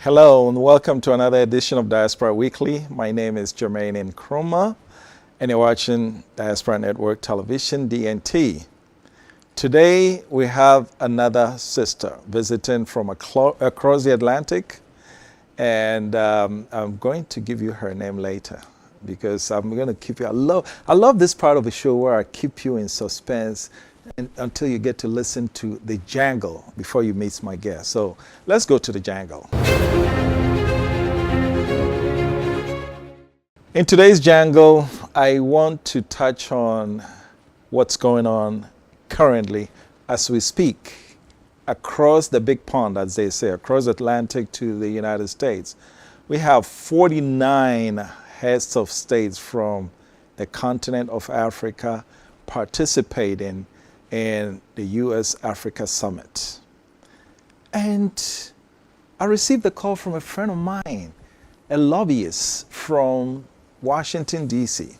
Hello and welcome to another edition of Diaspora Weekly. My name is Jermaine Nkrumah and you're watching Diaspora Network Television, DNT. Today we have another sister visiting from across the Atlantic, and I'm going to give you her name later because I'm going to keep you. I love this part of the show where I keep you in suspense until you get to listen to the jangle before you meet my guest. So let's go to the jangle. In today's jangle, I want to touch on what's going on currently as we speak across the big pond, as they say, across the Atlantic to the United States. We have 49 heads of states from the continent of Africa participating in the U.S. Africa Summit. And I received a call from a friend of mine, a lobbyist from Washington, D.C.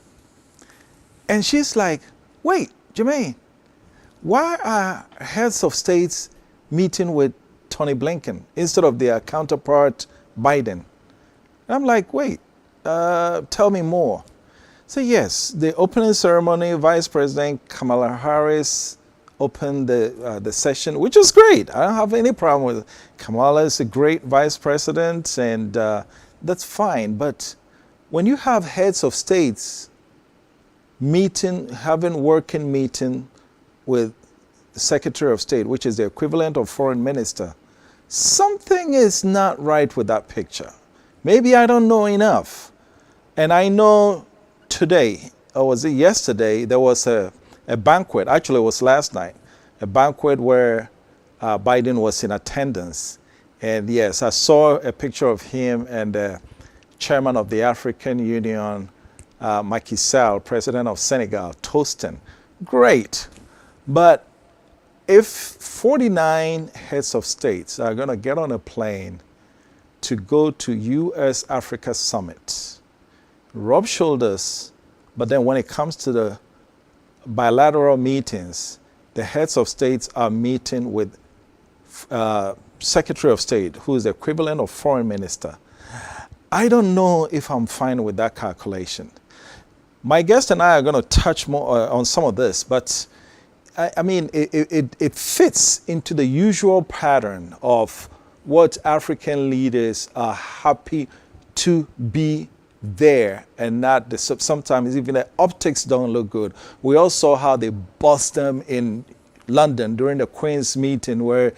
And she's like, wait, Jermaine, why are heads of states meeting with Tony Blinken instead of their counterpart Biden? And I'm like, wait, tell me more. So yes, the opening ceremony, Vice President Kamala Harris opened the session, which is great. I don't have any problem with it. Kamala is a great vice president, and that's fine. But when you have heads of states having working meeting with the Secretary of State, which is the equivalent of foreign minister, something is not right with that picture. Maybe I don't know enough. And I know today, or was it yesterday, there was a banquet, actually it was last night, a banquet where Biden was in attendance. And yes, I saw a picture of him and the chairman of the African Union, Macky Sall, president of Senegal, toasting. Great. But if 49 heads of states are going to get on a plane to go to U.S. Africa Summit, rub shoulders, but then when it comes to the bilateral meetings, the heads of states are meeting with Secretary of State, who is the equivalent of foreign minister. I don't know if I'm fine with that calculation. My guest and I are going to touch more on some of this, but I mean, it fits into the usual pattern of what African leaders are happy to be there and not sometimes even the optics don't look good. We all saw how they bust them in London during the Queen's meeting where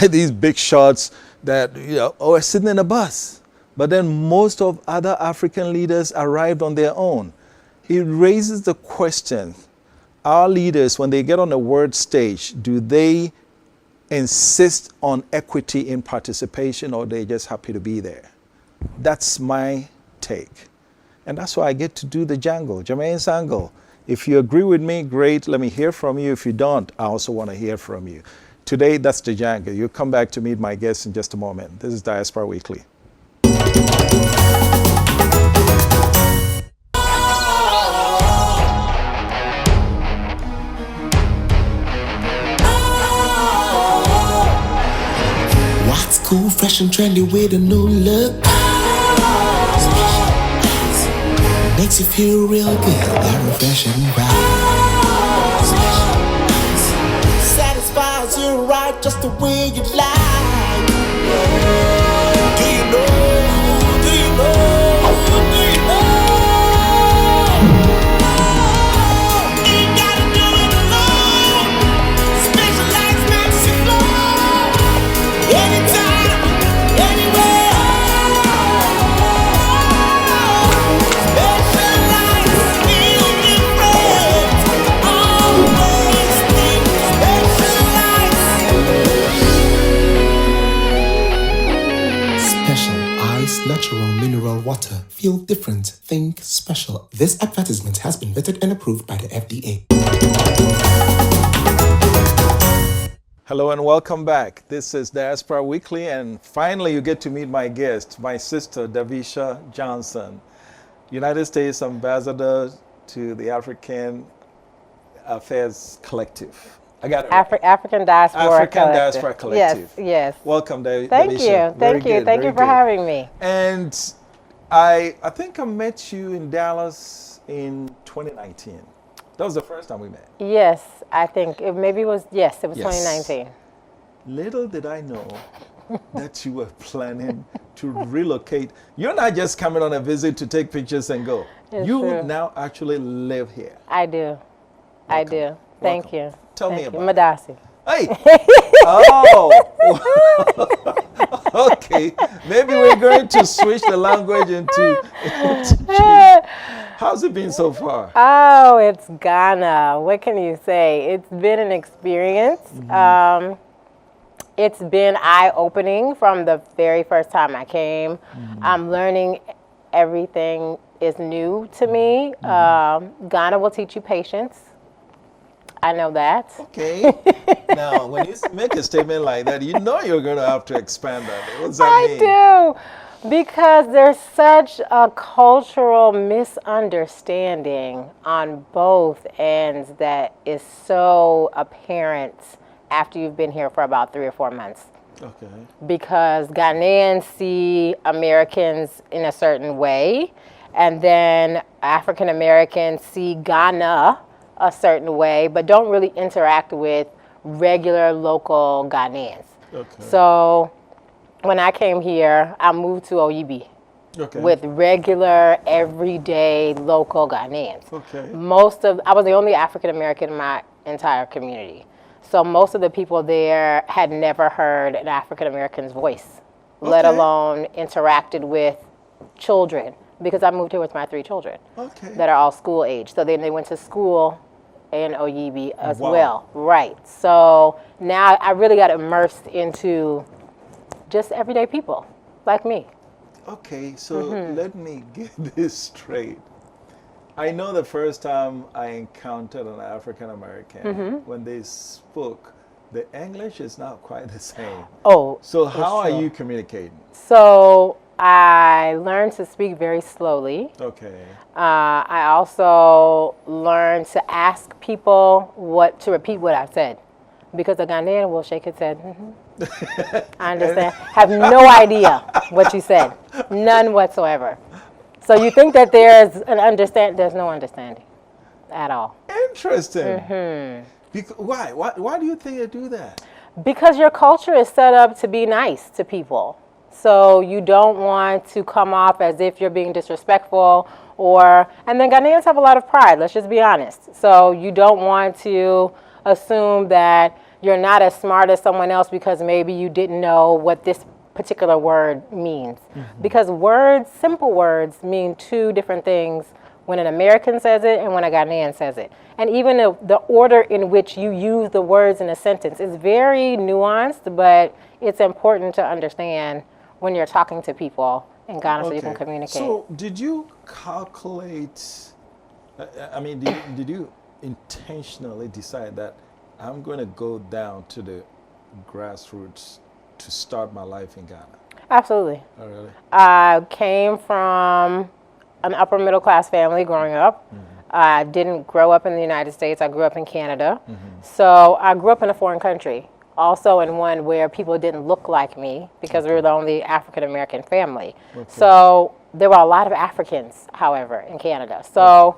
these big shots that are sitting in a bus. But then most of other African leaders arrived on their own. It raises the question, our leaders, when they get on the world stage, do they insist on equity in participation, or are they just happy to be there? That's my take. And that's why I get to do the jangle, Jermaine's angle. If you agree with me, great, let me hear from you. If you don't, I also want to hear from you. Today, that's the jangle. You'll come back to meet my guests in just a moment. This is Diaspora Weekly. What's cool, fresh and trendy with a new look? Makes you feel real good, that refreshing vibe. Satisfies you right just the way you like. Do you know? Do you know? Do you know? Ain't gotta do it alone. Specialized makes you glow. Anytime, anywhere. Natural mineral water. Feel different. Think special. This advertisement has been vetted and approved by the FDA. Hello and welcome back. This is Diaspora Weekly, and finally you get to meet my guest, my sister, Davisha Johnson, United States Ambassador to the African Affairs Collective. I got it right. African Diaspora African Collective. Diaspora Collective. Yes, yes. Welcome, David. Thank you. Thank you. Thank you for having me. And I think I met you in Dallas in 2019. That was the first time we met. Yes, I think it maybe was, yes, it was Yes. 2019. Little did I know that you were planning to relocate. You're not just coming on a visit to take pictures and go. It's You true. now actually live here. I do. I do. Thank you. Tell me Thank you. about Madasi. Hey! Oh! Okay. Maybe we're going to switch the language into How's it been so far? Oh, it's Ghana. What can you say? It's been an experience. It's been eye-opening from the very first time I came. I'm learning everything is new to me. Ghana will teach you patience. I know that. Okay. Now, when you make a statement like that, you know you're going to have to expand that. What does that mean? I do. Because there's such a cultural misunderstanding on both ends that is so apparent after you've been here for about 3 or 4 months. Okay. Because Ghanaians see Americans in a certain way, and then African Americans see Ghana a certain way, but don't really interact with regular local Ghanaians. Okay. So when I came here, I moved to Oyibi Okay. with regular, everyday local Ghanaians. Okay. I was the only African American in my entire community. So most of the people there had never heard an African American's voice, let Okay. alone interacted with children, because I moved here with my 3 children Okay. that are all school age. So then they went to school in Oyibi as Wow. well. Right. So now I really got immersed into just everyday people like me. Okay, so let me get this straight. I know the first time I encountered an African American, when they spoke, the English is not quite the same. Oh, So for how are sure. you communicating? So I learned to speak very slowly. Okay. I also learned to ask people to repeat what I said, because a Ghanaian will shake his head. I understand. Have no idea what you said, none whatsoever. So you think that there's there's no understanding at all. Interesting. Why? Why do you think they do that? Because your culture is set up to be nice to people. So you don't want to come off as if you're being disrespectful and then Ghanaians have a lot of pride, let's just be honest. So you don't want to assume that you're not as smart as someone else because maybe you didn't know what this particular word means. Because simple words mean 2 different things when an American says it and when a Ghanaian says it. And even the order in which you use the words in a sentence is very nuanced, but it's important to understand when you're talking to people in Ghana so you can communicate. So did you calculate, did you intentionally decide that I'm going to go down to the grassroots to start my life in Ghana? Absolutely. Oh, really? I came from an upper middle class family growing up. I didn't grow up in the United States. I grew up in Canada. So I grew up in a foreign country, also in one where people didn't look like me because we were the only African American family. So there were a lot of Africans, however, in Canada. So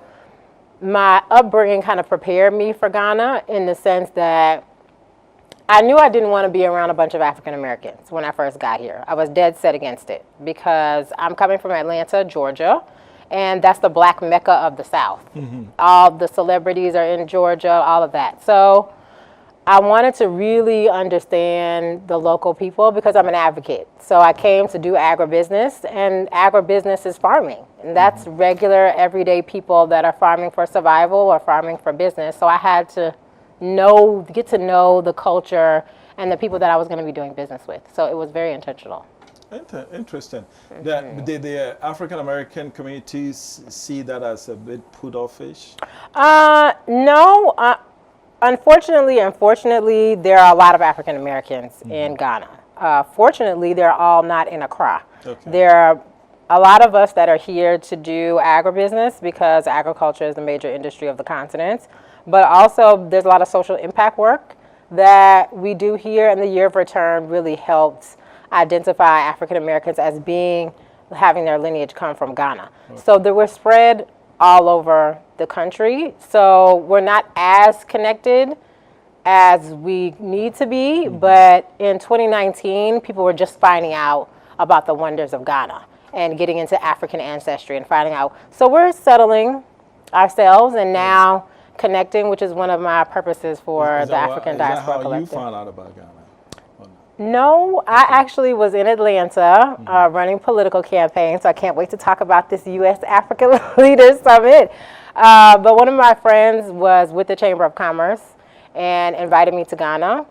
my upbringing kind of prepared me for Ghana in the sense that I knew I didn't want to be around a bunch of African Americans when I first got here. I was dead set against it because I'm coming from Atlanta, Georgia, and that's the black mecca of the South. All the celebrities are in Georgia, all of that. So I wanted to really understand the local people because I'm an advocate. So I came to do agribusiness, and agribusiness is farming. And that's regular, everyday people that are farming for survival or farming for business. So I had to get to know the culture and the people that I was going to be doing business with. So it was very intentional. Interesting. Did the African American communities see that as a bit put offish? No. Unfortunately, there are a lot of African Americans in Ghana. Fortunately, they're all not in Accra. Okay. There are a lot of us that are here to do agribusiness because agriculture is the major industry of the continent. But also, there's a lot of social impact work that we do here, and the Year of Return really helped identify African Americans as having their lineage come from Ghana. Okay. So they were spread all over the country. So we're not as connected as we need to be, but in 2019, people were just finding out about the wonders of Ghana and getting into African ancestry and finding out. So we're settling ourselves and now connecting, which is one of my purposes for the African Diaspora Collective. Is that how you found out about Ghana? No, I actually was in Atlanta running political campaigns, so I can't wait to talk about this U.S. Africa Leaders Summit. But one of my friends was with the Chamber of Commerce and invited me to Ghana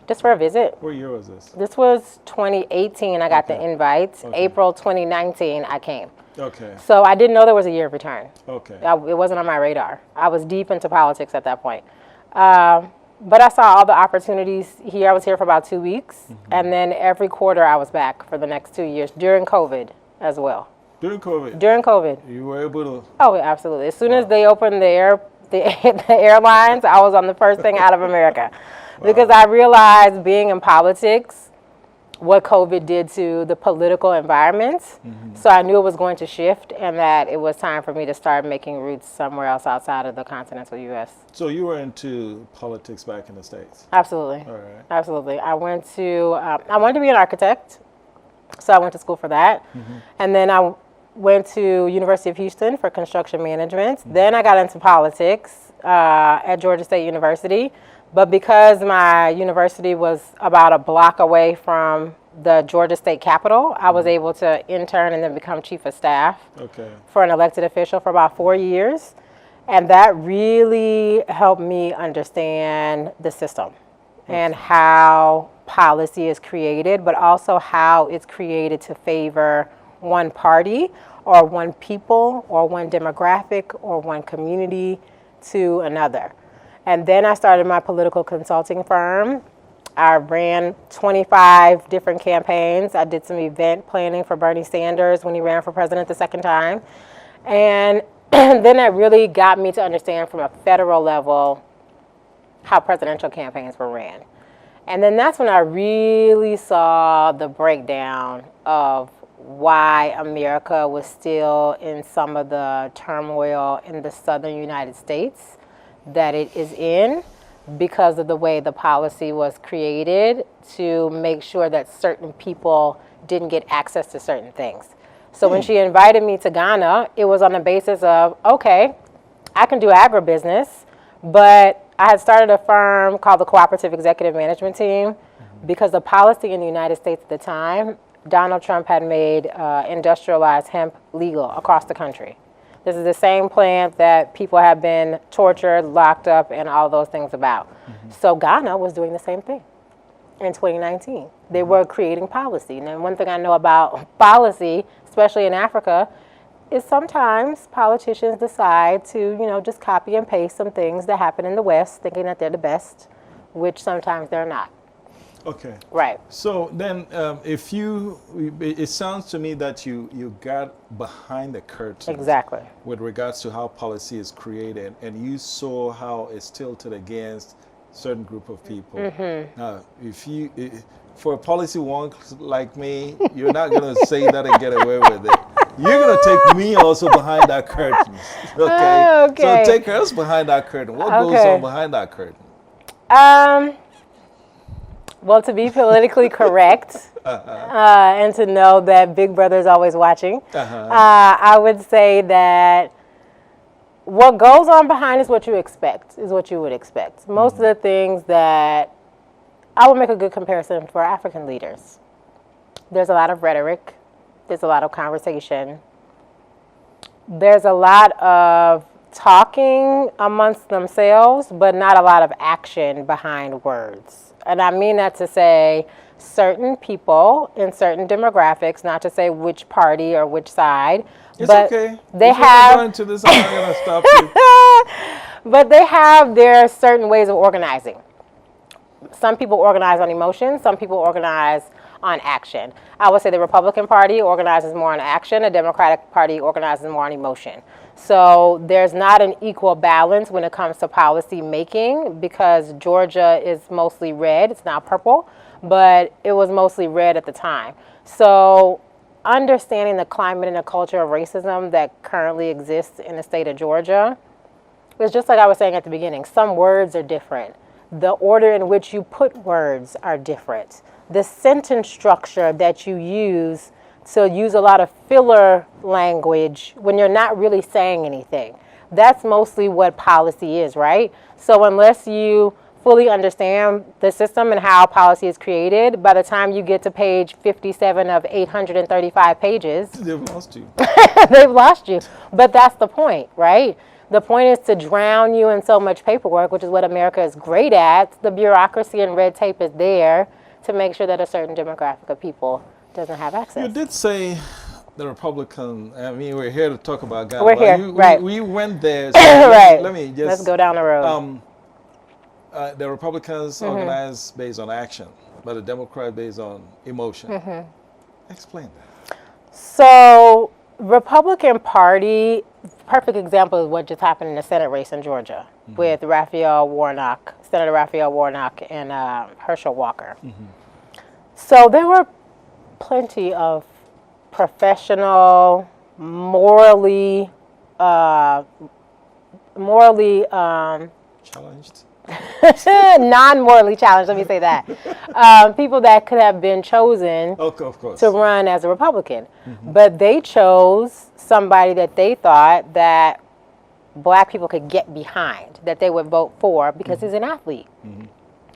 just for a visit. What year was this? This was 2018. I got the invite. Okay. April 2019, I came. Okay. So I didn't know there was a Year of Return. Okay. It wasn't on my radar. I was deep into politics at that point. But I saw all the opportunities here. I was here for about 2 weeks. And then every quarter I was back for the next 2 years during COVID as well. During COVID? During COVID. You were able to? Oh, yeah, absolutely. As soon as they opened the airlines, I was on the first thing out of America. Because I realized being in politics, what COVID did to the political environment. So I knew it was going to shift and that it was time for me to start making roots somewhere else outside of the continental U.S. So you were into politics back in the States? Absolutely. All right. Absolutely. I wanted to be an architect, so I went to school for that. And then I went to University of Houston for construction management. Then I got into politics at Georgia State University. But because my university was about a block away from the Georgia State Capitol, I was able to intern and then become chief of staff for an elected official for about 4 years. And that really helped me understand the system and how policy is created, but also how it's created to favor one party or one people or one demographic or one community to another. And then I started my political consulting firm. I ran 25 different campaigns. I did some event planning for Bernie Sanders when he ran for president the second time. And then that really got me to understand from a federal level how presidential campaigns were ran. And then that's when I really saw the breakdown of why America was still in some of the turmoil in the southern United States that it is in, because of the way the policy was created to make sure that certain people didn't get access to certain things. So when she invited me to Ghana, it was on the basis of, okay, I can do agribusiness, but I had started a firm called the Cooperative Executive Management Team because the policy in the United States at the time, Donald Trump had made industrialized hemp legal across the country. This is the same plant that people have been tortured, locked up, and all those things about. So Ghana was doing the same thing in 2019. They were creating policy. And one thing I know about policy, especially in Africa, is sometimes politicians decide to, just copy and paste some things that happen in the West, thinking that they're the best, which sometimes they're not. Okay. Right. So then it sounds to me that you got behind the curtain. Exactly. With regards to how policy is created, and you saw how it's tilted against certain group of people. Now, for a policy wonk like me, you're not going to say that and get away with it. You're going to take me also behind that curtain. Okay? Okay. So take us behind that curtain. What goes on behind that curtain? Well, to be politically correct and to know that Big Brother is always watching, I would say that what goes on behind is what you expect, is what you would expect. Most of the things that I would make a good comparison for African leaders. There's a lot of rhetoric. There's a lot of conversation. There's a lot of talking amongst themselves, but not a lot of action behind words. And I mean that to say certain people in certain demographics, not to say which party or which side. It's but okay. They have going to this, I'm not going to stop you. But they have their certain ways of organizing. some people organize on emotion, some people organize on action. I would say the Republican Party organizes more on action, the Democratic Party organizes more on emotion. So there's not an equal balance when it comes to policy making, because Georgia is mostly red. It's now purple, but it was mostly red at the time. So understanding the climate and the culture of racism that currently exists in the state of Georgia, it's just like I was saying at the beginning. Some words are different. The order in which you put words are different. The sentence structure that you use to use a lot of filler language when you're not really saying anything. That's mostly what policy is, right? So unless you fully understand the system and how policy is created, by the time you get to page 57 of 835 pages, They've lost you. they've lost you. But that's the point, right? The point is to drown you in so much paperwork, which is what America is great at. The bureaucracy and red tape is there to make sure that a certain demographic of people doesn't have access. You did say the Republican, I mean, we're here to talk about Ghana. We're here, right. We went there. So Right. Let me just. Let's go down the road. The Republicans organize based on action, but the Democrats based on emotion. Explain that. So, Republican Party, perfect example is what just happened in the Senate race in Georgia with Raphael Warnock, Senator Raphael Warnock and Herschel Walker. So there were plenty of professional, morally Challenged. non-morally challenged, let me say that. People that could have been chosen Of course. to run as a Republican. But they chose somebody that they thought that black people could get behind, that they would vote for because he's an athlete.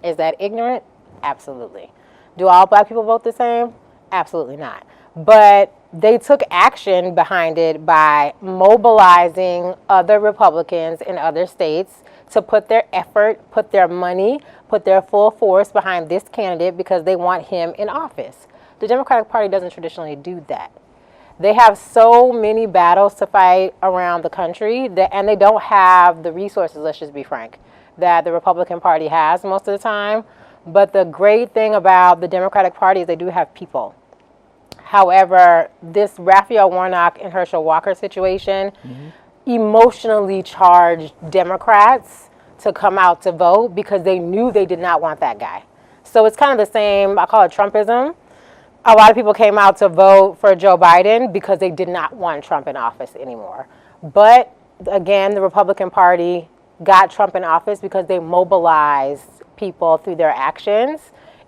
Is that ignorant? Absolutely. Do all black people vote the same? Absolutely not. But they took action behind it by mobilizing other Republicans in other states to put their effort, put their money, put their full force behind this candidate because they want him in office. The Democratic Party doesn't traditionally do that. They have so many battles to fight around the country and they don't have the resources, let's just be frank, that the Republican Party has most of the time. But the great thing about the Democratic Party is they do have people. However, this Raphael Warnock and Herschel Walker situation emotionally charged Democrats to come out to vote because they knew they did not want that guy. So it's kind of the same, I call it Trumpism. A lot of people came out to vote for Joe Biden because they did not want Trump in office anymore. But again, the Republican Party got Trump in office because they mobilized people through their actions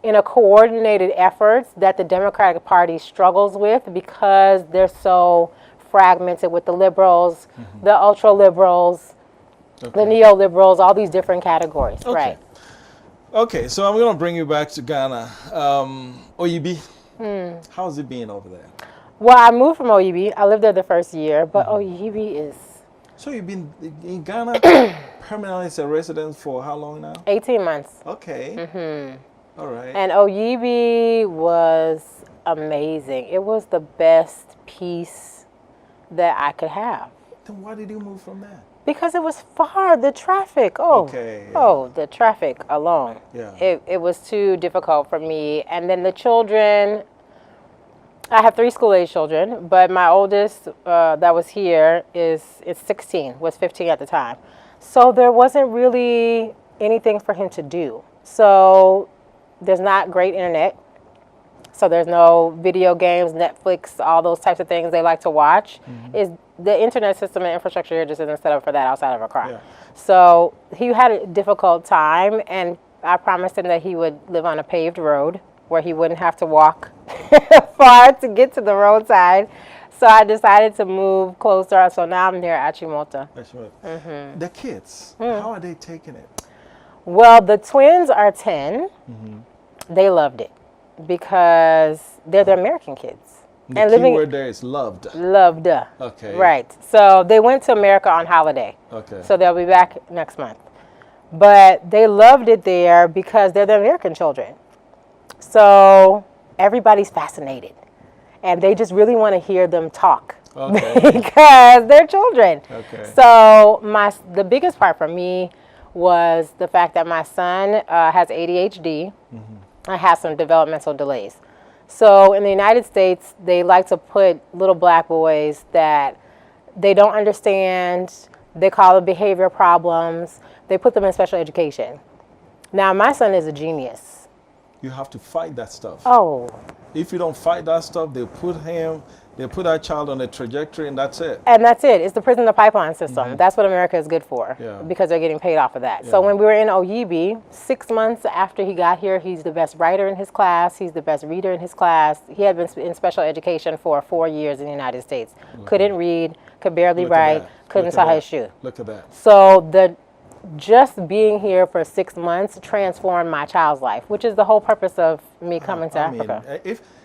in a coordinated effort that the Democratic Party struggles with because they're so fragmented with the liberals, the ultra liberals, the neoliberals, all these different categories. Right. Okay, so I'm going to bring you back to Ghana. OEB, how's it been over there? Well, I moved from OEB. I lived there the first year, but OEB is... So you've been in Ghana permanently as a resident for how long now? 18 months. Okay. All right. And OEB was amazing. It was the best piece that I could have. Then why did you move from there? Because it was far, the traffic. The traffic alone. Yeah. It was too difficult for me. And then the children, I have 3 school-age children, but my oldest that was here is 16, was 15 at the time. So there wasn't really anything for him to do. So there's not great internet. So there's no video games, Netflix, all those types of things they like to watch. Is the internet system and infrastructure here just isn't set up for that outside of a car. Yeah. So he had a difficult time, and I promised him that he would live on a paved road where he wouldn't have to walk far to get to the roadside. So I decided to move closer. So now I'm near Achimota. The kids, how are they taking it? Well, the twins are 10. They loved it because they're the American kids. The key word there is loved. Loved. Okay. Right. So they went to America on holiday. Okay. So they'll be back next month. But they loved it there because they're the American children. So everybody's fascinated. And they just really want to hear them talk. Okay. Because they're children. Okay. So the biggest part for me was the fact that my son has ADHD and has some developmental delays. So in the United States, they like to put little black boys that they don't understand, they call it behavior problems, they put them in special education. Now, my son is a genius. You have to fight that stuff. Oh. If you don't fight that stuff, they put that child on a trajectory, and that's it. And that's it. It's the prison to pipeline system. That's what America is good for, because they're getting paid off of that. So when we were in OYB, 6 months after he got here, he's the best writer in his class. He's the best reader in his class. He had been in special education for 4 years in the United States. Couldn't read, could barely write, couldn't tie his shoe. Look at that. So just being here for 6 months transformed my child's life, which is the whole purpose of me coming to Africa.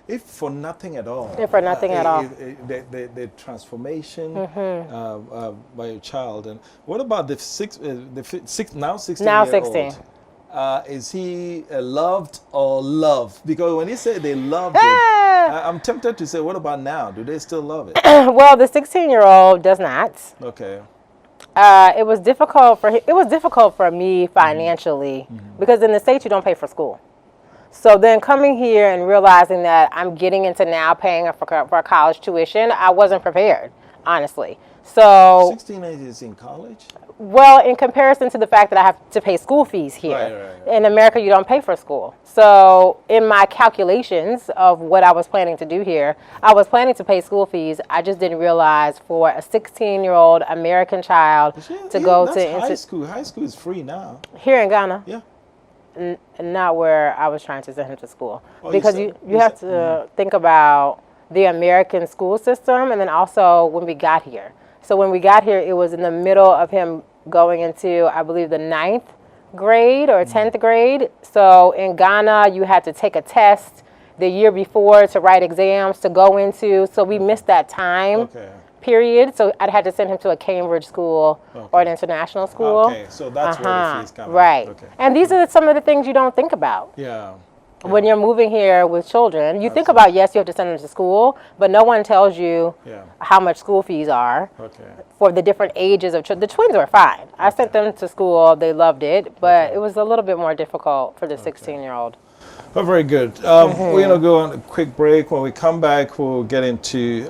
If for nothing at all. If for nothing at all. The transformation by your child. And what about the now 16 Now year 16. Old? Is he loved or loved? Because when you say they loved it, I'm tempted to say, what about now? Do they still love it? Well, the 16-year-old does not. Okay. It was difficult for him. It was difficult for me financially because in the States you don't pay for school. So then coming here and realizing that I'm getting into now paying for college tuition, I wasn't prepared, honestly. So 16 is in college? Well, in comparison to the fact that I have to pay school fees here. Right. In America, you don't pay for school. So in my calculations of what I was planning to do here, I was planning to pay school fees. I just didn't realize for a 16-year-old American child to go to high school. High school is free now. Here in Ghana? Yeah. Not where I was trying to send him to school. Because you have to think about the American school system and then also when we got here. So when we got here, it was in the middle of him going into, I believe, the 9th grade or 10th grade. So in Ghana, you had to take a test the year before to write exams to go into. So we missed that time period. So I'd had to send him to a Cambridge school or an international school. Okay, so that's where the fees come Right. Okay. And these are some of the things you don't think about. Yeah. When you're moving here with children, you think about, yes, you have to send them to school, but no one tells you how much school fees are for the different ages of children. The twins were fine. I sent them to school. They loved it, but it was a little bit more difficult for the 16-year-old. Oh, very good. We're going to go on a quick break. When we come back, we'll get into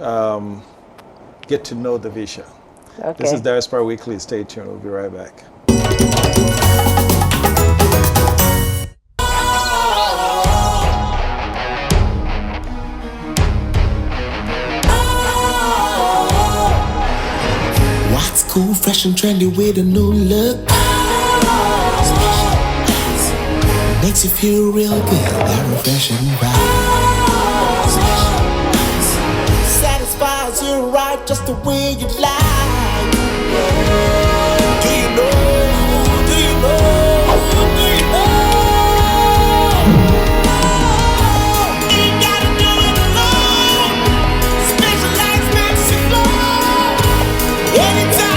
get to know Davisha. Okay. This is Diaspora Weekly. Stay tuned. We'll be right back. Cool, fresh and trendy with a new look. Makes you feel real good, that refreshing vibe. Satisfies you right just the way you like. Do you know? Do you know? Do you know? Ain't gotta do it alone. Specialized makes you glow. Anytime.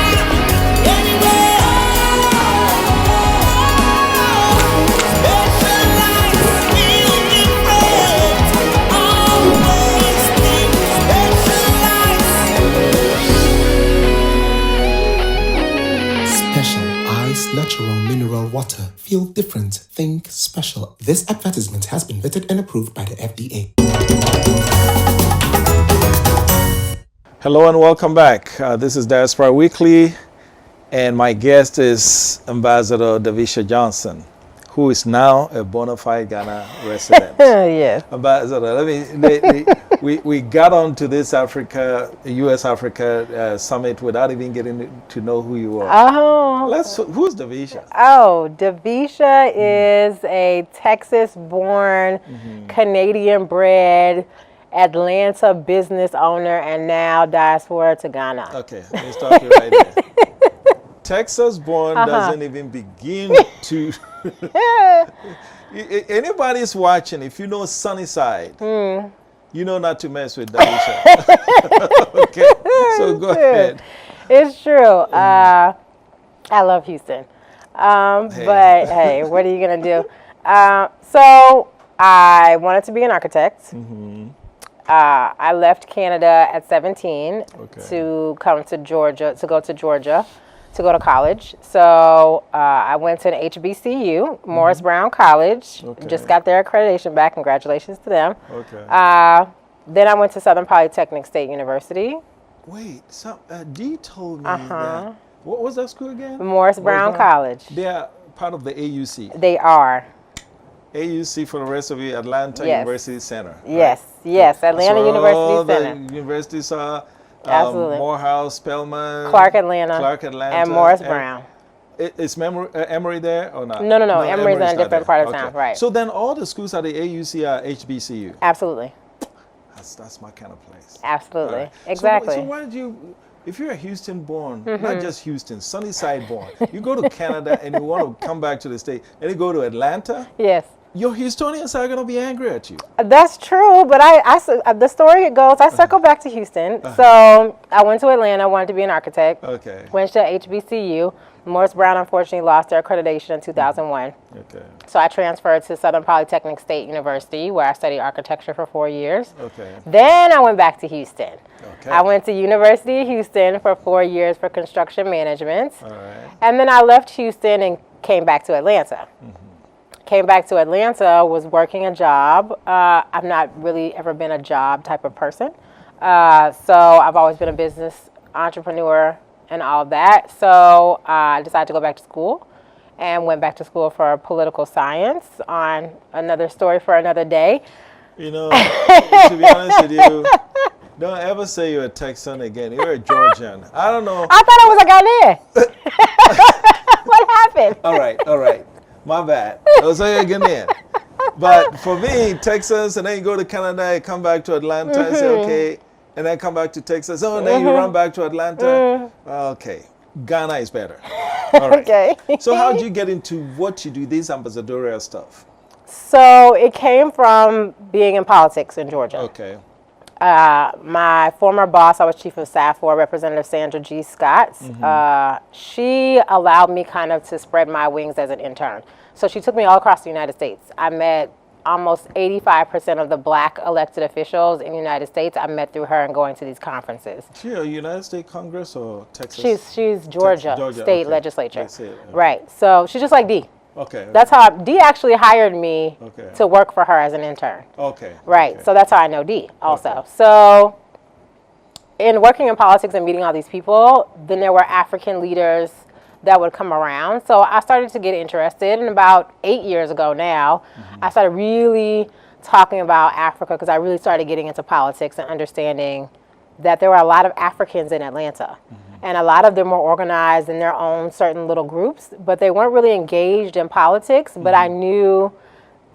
Natural mineral water. Feel different. Think special. This advertisement has been vetted and approved by the FDA. Hello and welcome back. This is Diaspora Weekly, and my guest is Ambassador Davisha Johnson, who is now a bona fide Ghana resident. Yes. Ambassador, we got onto this U.S. Africa Summit without even getting to know who you are. Oh. Who's Davisha? Oh, Davisha is a Texas-born, Canadian-bred, Atlanta business owner, and now diaspora to Ghana. Okay, let me stop you right there. Texas-born doesn't even begin to... Anybody's watching, if you know Sunnyside, you know not to mess with Davisha. Okay, so go ahead. It's true. I love Houston. But hey, what are you going to do? So I wanted to be an architect. I left Canada at 17 to come to Georgia, to go to Georgia. to go to college. So I went to an HBCU, Morris Brown College. Okay. Just got their accreditation back. Congratulations to them. Okay. Then I went to Southern Polytechnic State University. Wait, Dee told me that. What was that school again? Morris Brown College. They are part of the AUC. They are. AUC for the rest of you, Atlanta Yes. University Center. Right? Yes, Atlanta So University all Center. the universities are Absolutely. Morehouse, Spelman, Clark Atlanta, and Morris Brown. Is Emory there or not? No. Emory's in a not different there. part of town, right. So then all the schools at the AUC are HBCU. Absolutely. That's my kind of place. Absolutely. All right. Exactly. So why did you, if you're a Houston born, not just Houston, Sunnyside born, you go to Canada and you want to come back to the state, and you go to Atlanta, Yes. your Houstonians are going to be angry at you. That's true, but the story goes, I circle back to Houston. So I went to Atlanta, wanted to be an architect. Okay. Went to HBCU. Morris Brown unfortunately lost their accreditation in 2001. Okay. So I transferred to Southern Polytechnic State University, where I studied architecture for 4 years. Okay. Then I went back to Houston. Okay. I went to University of Houston for 4 years for construction management. All right. And then I left Houston and came back to Atlanta. Came back to Atlanta, was working a job. I've not really ever been a job type of person. So I've always been a business entrepreneur and all of that. So I decided to go back to school and went back to school for political science, on another story for another day. You know, to be honest with you, don't ever say you're a Texan again. You're a Georgian. I don't know. I thought I was a Ghanaian. What happened? All right. My bad. I was saying Ghanaian. But for me, Texas, and then you go to Canada, you come back to Atlanta and say, okay, and then come back to Texas. Oh, and then you run back to Atlanta. Okay. Ghana is better. All right. Okay. So how did you get into what you do, this ambassadorial stuff? So it came from being in politics in Georgia. Okay. My former boss, I was chief of staff for, Representative Sandra G. Scott. She allowed me kind of to spread my wings as an intern. So she took me all across the United States. I met almost 85% of the black elected officials in the United States. I met through her and going to these conferences. She a United States Congress or Texas? She's Georgia State okay. Legislature. That's it, okay. Right. So she's just like Dee. Okay. That's how Dee actually hired me Okay. to work for her as an intern. Okay. Right. Okay. So that's how I know Dee also. Okay. So in working in politics and meeting all these people, then there were African leaders that would come around. So I started to get interested, and about 8 years ago now, I started really talking about Africa, because I really started getting into politics and understanding that there were a lot of Africans in Atlanta. And a lot of them were organized in their own certain little groups, but they weren't really engaged in politics. But I knew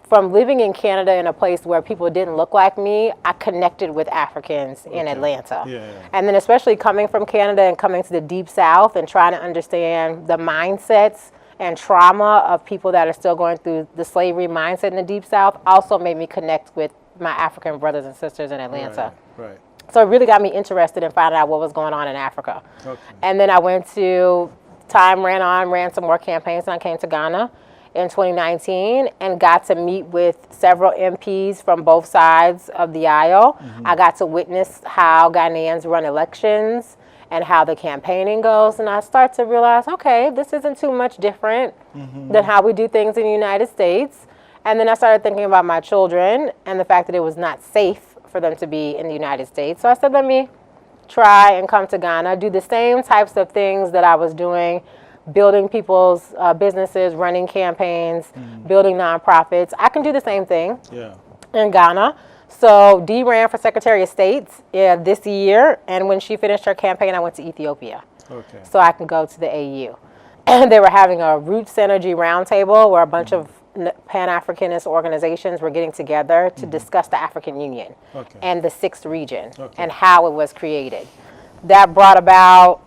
from living in Canada in a place where people didn't look like me, I connected with Africans in Atlanta. Yeah. And then especially coming from Canada and coming to the Deep South and trying to understand the mindsets and trauma of people that are still going through the slavery mindset in the Deep South also made me connect with my African brothers and sisters in Atlanta. Right. So it really got me interested in finding out what was going on in Africa. Okay. And then I went to, time ran on, ran some more campaigns, and I came to Ghana in 2019 and got to meet with several MPs from both sides of the aisle. I got to witness how Ghanaians run elections and how the campaigning goes. And I start to realize, okay, this isn't too much different than how we do things in the United States. And then I started thinking about my children and the fact that it was not safe for them to be in the United States. So I said, let me try and come to Ghana, do the same types of things that I was doing, building people's businesses, running campaigns, building nonprofits. I can do the same thing in Ghana. So Dee ran for Secretary of State this year, and when she finished her campaign, I went to Ethiopia. Okay. So I can go to the AU. And they were having a Roots Energy Roundtable where a bunch of Pan-Africanist organizations were getting together to discuss the African Union and the 6th region and how it was created. That brought about,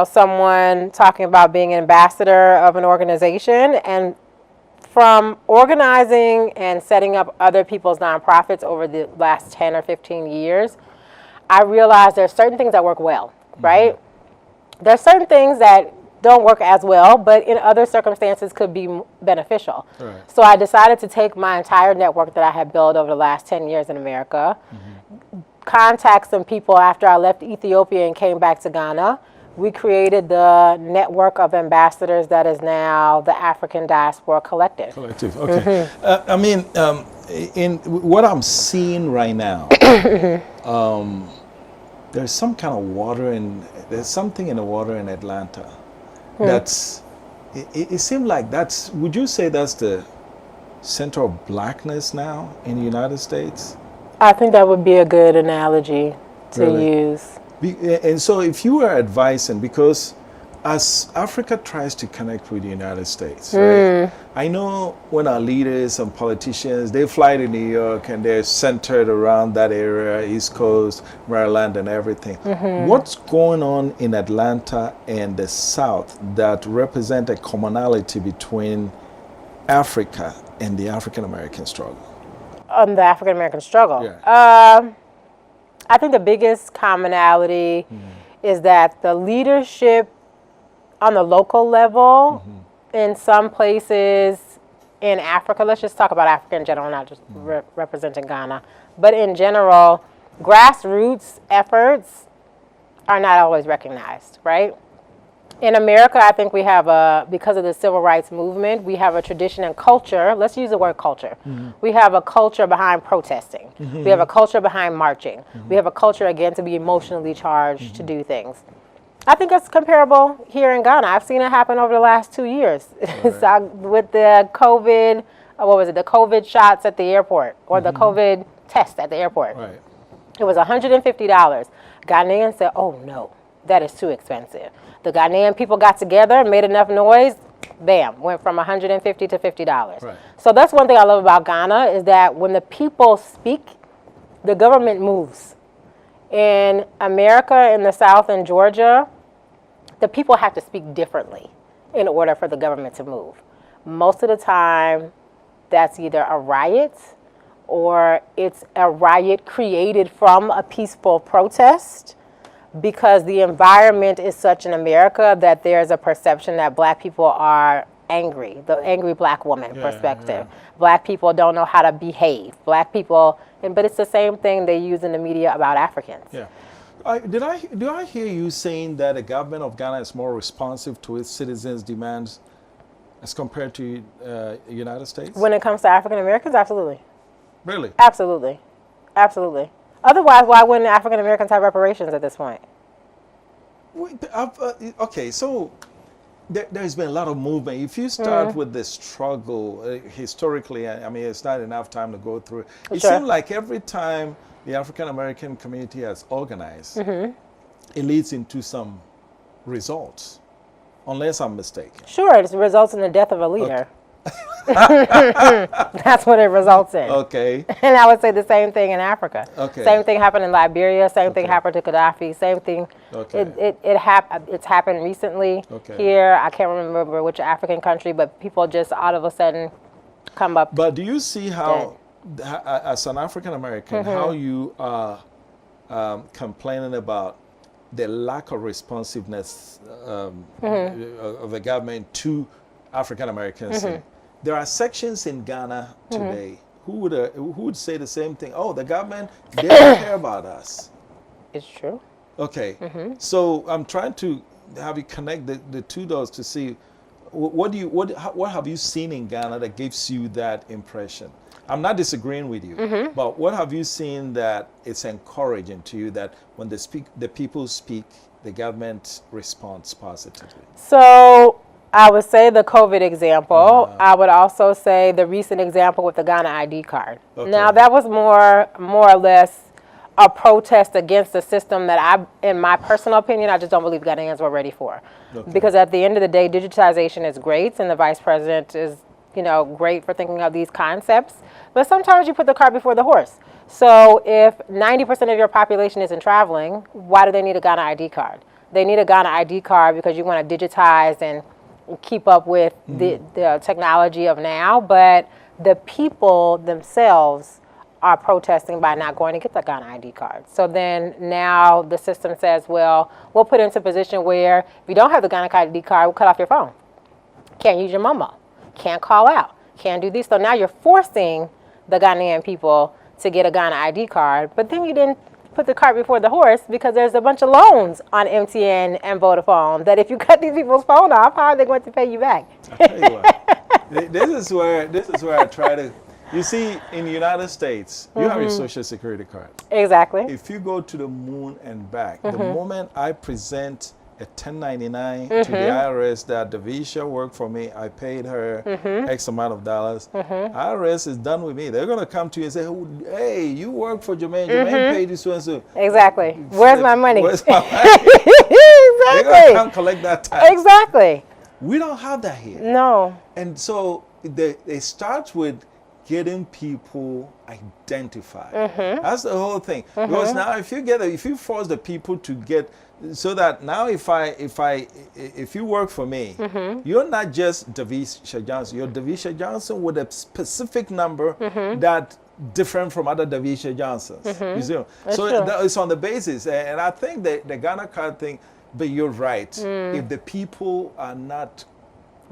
someone talking about being an ambassador of an organization. And from organizing and setting up other people's nonprofits over the last 10 or 15 years, I realized there's certain things that work well, right? There's certain things that don't work as well, but in other circumstances could be beneficial. Right. So I decided to take my entire network that I had built over the last 10 years in America, contact some people after I left Ethiopia and came back to Ghana, we created the network of ambassadors that is now the African Diaspora Collective. Okay. I mean, in what I'm seeing right now, there's some kind of water there's something in the water in Atlanta that's, it seems like that's, would you say that's the center of blackness now in the United States? I think that would be a good analogy to Really? use. And so if you were advising, because as Africa tries to connect with the United States, right? I know when our leaders and politicians, they fly to New York and they're centered around that area, East Coast, Maryland and everything. What's going on in Atlanta and the South that represent a commonality between Africa and the African American struggle? On the African American struggle. Yeah. I think the biggest commonality is that the leadership on the local level in some places in Africa, let's just talk about Africa in general, not just representing Ghana, but in general, grassroots efforts are not always recognized, right? In America, I think we have because of the civil rights movement, we have a tradition and culture. Let's use the word culture. We have a culture behind protesting. We have a culture behind marching. We have a culture, again, to be emotionally charged to do things. I think it's comparable here in Ghana. I've seen it happen over the last 2 years. So with the COVID, the COVID shots at the airport, or the COVID test at the airport. Right. It was $150. Ghanaians said, oh no, that is too expensive. The Ghanaian people got together, made enough noise, bam, went from $150 to $50. Right. So that's one thing I love about Ghana, is that when the people speak, the government moves. In America, in the South, in Georgia, the people have to speak differently in order for the government to move. Most of the time, that's either a riot or it's a riot created from a peaceful protest, because the environment is such in America that there's a perception that black people are angry, the angry black woman perspective. Black people don't know how to behave. Black people, but it's the same thing they use in the media about Africans. Yeah. Do I hear you saying that the government of Ghana is more responsive to its citizens' demands as compared to the United States? When it comes to African Americans, absolutely. Really? Absolutely. Absolutely. Otherwise, why wouldn't African Americans have reparations at this point? Okay, so there's been a lot of movement. If you start with the struggle historically, I mean, it's not enough time to go through it. It seems like every time the African American community has organized, it leads into some results, unless I'm mistaken. Sure, it results in the death of a leader. That's what it results in. Okay. And I would say the same thing in Africa. Okay. Same thing happened in Liberia. Same thing happened to Gaddafi. Same thing. Okay. It's happened recently here. I can't remember which African country, but people just all of a sudden come up. But do you see how, as an African American, how you are complaining about the lack of responsiveness of the government to African Americans? There are sections in Ghana today who would say the same thing. Oh, the government, they don't care about us. It's true. Okay. So I'm trying to have you connect the two dots to see what have you seen in Ghana that gives you that impression? I'm not disagreeing with you, but what have you seen that it's encouraging to you that when the people speak, the government responds positively? So I would say the COVID example. I would also say the recent example with the Ghana ID card. Okay. Now, that was more or less a protest against the system that in my personal opinion, I just don't believe Ghanaians were ready for. Okay. Because at the end of the day, digitization is great, and the vice president is, great for thinking of these concepts. But sometimes you put the cart before the horse. So if 90% of your population isn't traveling, why do they need a Ghana ID card? They need a Ghana ID card because you want to digitize and keep up with the technology of now, but the people themselves are protesting by not going to get the Ghana ID card. So then now the system says, well, we'll put it into a position where if you don't have the Ghana ID card, we'll cut off your phone. Can't use your Momo. Can't call out. Can't do this. So now you're forcing the Ghanaian people to get a Ghana ID card, but then you didn't put the cart before the horse because there's a bunch of loans on MTN and Vodafone that if you cut these people's phone off, how are they going to pay you back? I tell you what, this is where I try to. You see, in the United States, you have your Social Security card. Exactly. If you go to the moon and back, the moment I present a 1099 to the IRS that Davisha worked for me, I paid her X amount of dollars, IRS is done with me. They're going to come to you and say, oh, hey, you work for Jermaine. Jermaine paid you so and so. Exactly. Where's my money? Where's my money? Exactly. They're going to come collect that tax. Exactly. We don't have that here. No. And so it starts with getting people identified. That's the whole thing. Because now if you force the people to get, so that now if you work for me, you're not just Davisha Johnson, you're Davisha Johnson with a specific number that different from other Davisha Johnsons. You see? So it's on the basis, and I think the Ghana card thing, but you're right. If the people are not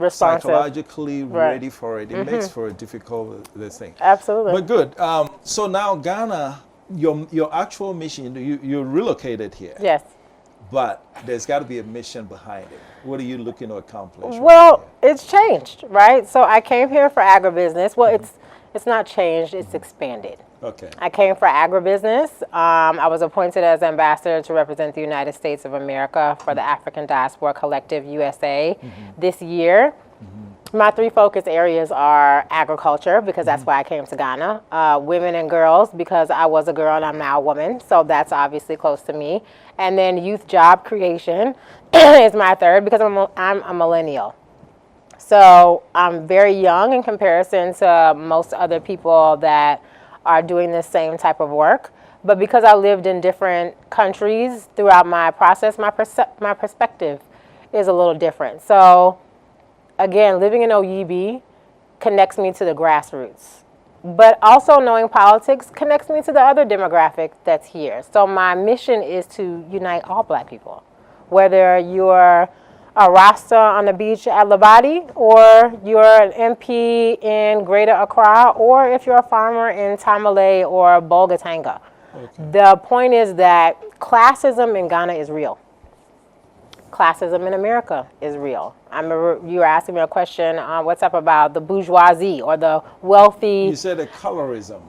psychologically ready for it, it makes for a difficult thing. Absolutely. But good. So now Ghana, your actual mission, you're relocated here. Yes. But there's got to be a mission behind it. What are you looking to accomplish? Well, it's changed, right? So I came here for agribusiness. Well, it's not changed, it's expanded. Okay. I came for agribusiness. I was appointed as ambassador to represent the United States of America for the African Diaspora Collective USA this year. My three focus areas are agriculture, because that's why I came to Ghana, women and girls, because I was a girl and I'm now a woman, so that's obviously close to me. And then youth job creation is my third, because I'm a millennial. So I'm very young in comparison to most other people that are doing the same type of work. But because I lived in different countries throughout my process, my perspective is a little different. So again, living in OUB connects me to the grassroots. But also knowing politics connects me to the other demographic that's here. So my mission is to unite all black people. Whether you're a Rasta on the beach at Labadi, or you're an MP in Greater Accra, or if you're a farmer in Tamale or Bolgatanga. Okay. The point is that classism in Ghana is real. Classism in America is real. I remember you were asking me a question on WhatsApp about the bourgeoisie or the wealthy. You said the colorism.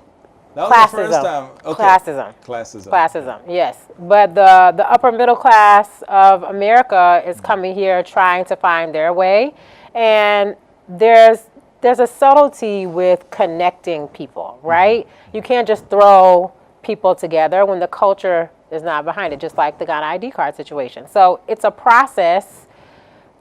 That was the first time. Okay. Classism, yes. But the upper middle class of America is coming here trying to find their way. And there's a subtlety with connecting people, right? You can't just throw people together when the culture is not behind it, just like the Ghana ID card situation. So it's a process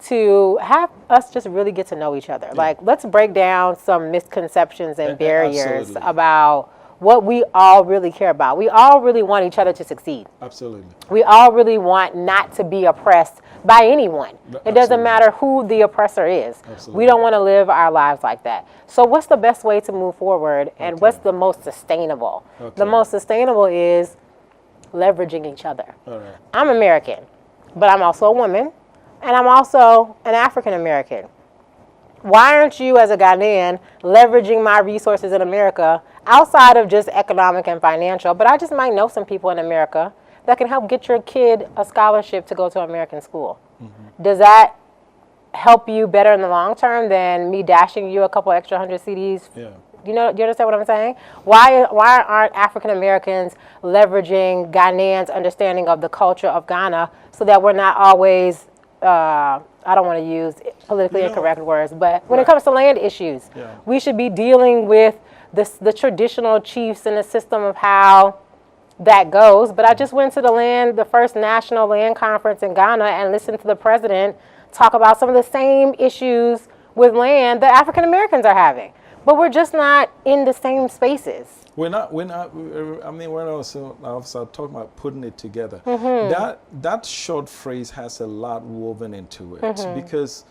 to have us just really get to know each other. Like, let's break down some misconceptions and barriers about what we all really care about. We all really want each other to succeed. Absolutely. We all really want not to be oppressed by anyone. It doesn't matter who the oppressor is. Absolutely. We don't want to live our lives like that. So what's the best way to move forward, and what's the most sustainable? The most sustainable is leveraging each other. All right. I'm American, but I'm also a woman, and I'm also an African American. Why aren't you, as a Ghanaian, leveraging my resources in America outside of just economic and financial? But I just might know some people in America that can help get your kid a scholarship to go to American school. Does that help you better in the long term than me dashing you a couple extra 100 CDs? Yeah. Do you understand what I'm saying? Why aren't African Americans leveraging Ghanaians' understanding of the culture of Ghana so that we're not always I don't want to use politically incorrect words, but when it comes to land issues, we should be dealing with the traditional chiefs and the system of how that goes. But I just went to the first national land conference in Ghana, and listened to the president talk about some of the same issues with land that African Americans are having. But we're just not in the same spaces. We're not. I mean, when I was talking about putting it together, that short phrase has a lot woven into it, because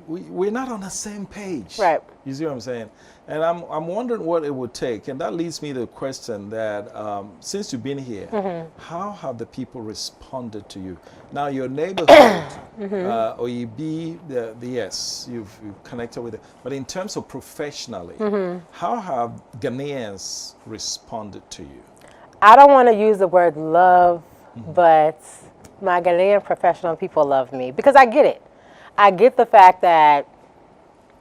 we're not on the same page. Right. You see what I'm saying? And I'm wondering what it would take, and that leads me to the question that since you've been here, how have the people responded to you? Now, your neighborhood, OEB, yes, you've connected with it, but in terms of professionally, how have Ghanaians responded to you? I don't want to use the word love, but my Ghanaian professional people love me because I get it. I get the fact that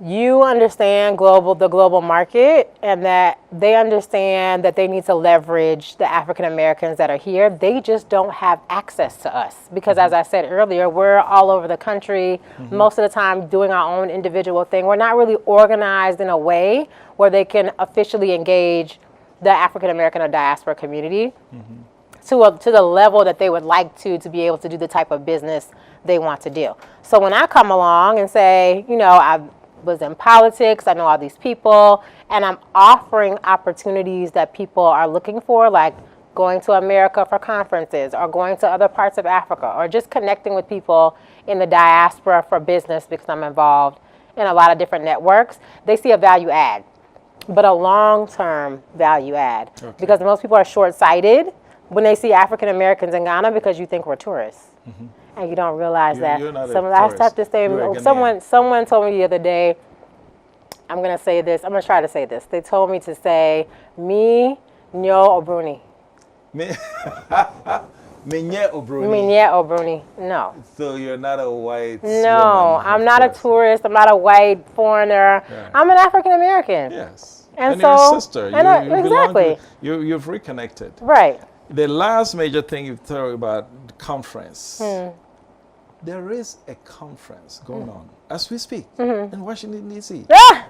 you understand the global market, and that they understand that they need to leverage the African Americans that are here. They just don't have access to us because, as I said earlier, we're all over the country, most of the time doing our own individual thing. We're not really organized in a way where they can officially engage the African American or diaspora community to the level that they would like to be able to do the type of business they want to do. So when I come along and say, you know, I was in politics, I know all these people, and I'm offering opportunities that people are looking for, like going to America for conferences or going to other parts of Africa or just connecting with people in the diaspora for business because I'm involved in a lot of different networks. They see a value add, but a long-term value add, because most people are short-sighted when they see African Americans in Ghana because you think we're tourists. And you don't realize that. I have to say, someone told me the other day, I'm going to say this, I'm going to try to say this. They told me to say, me, Nyo Obruni. Minye Obruni. Minye Obruni. No. So you're not a white No, woman, I'm not a tourist. I'm not a white foreigner. Right. I'm an African American. Yes. And you're so, a sister. exactly. You've reconnected. Right. The last major thing you told about the conference. There is a conference going on as we speak in Washington, D.C. Ah!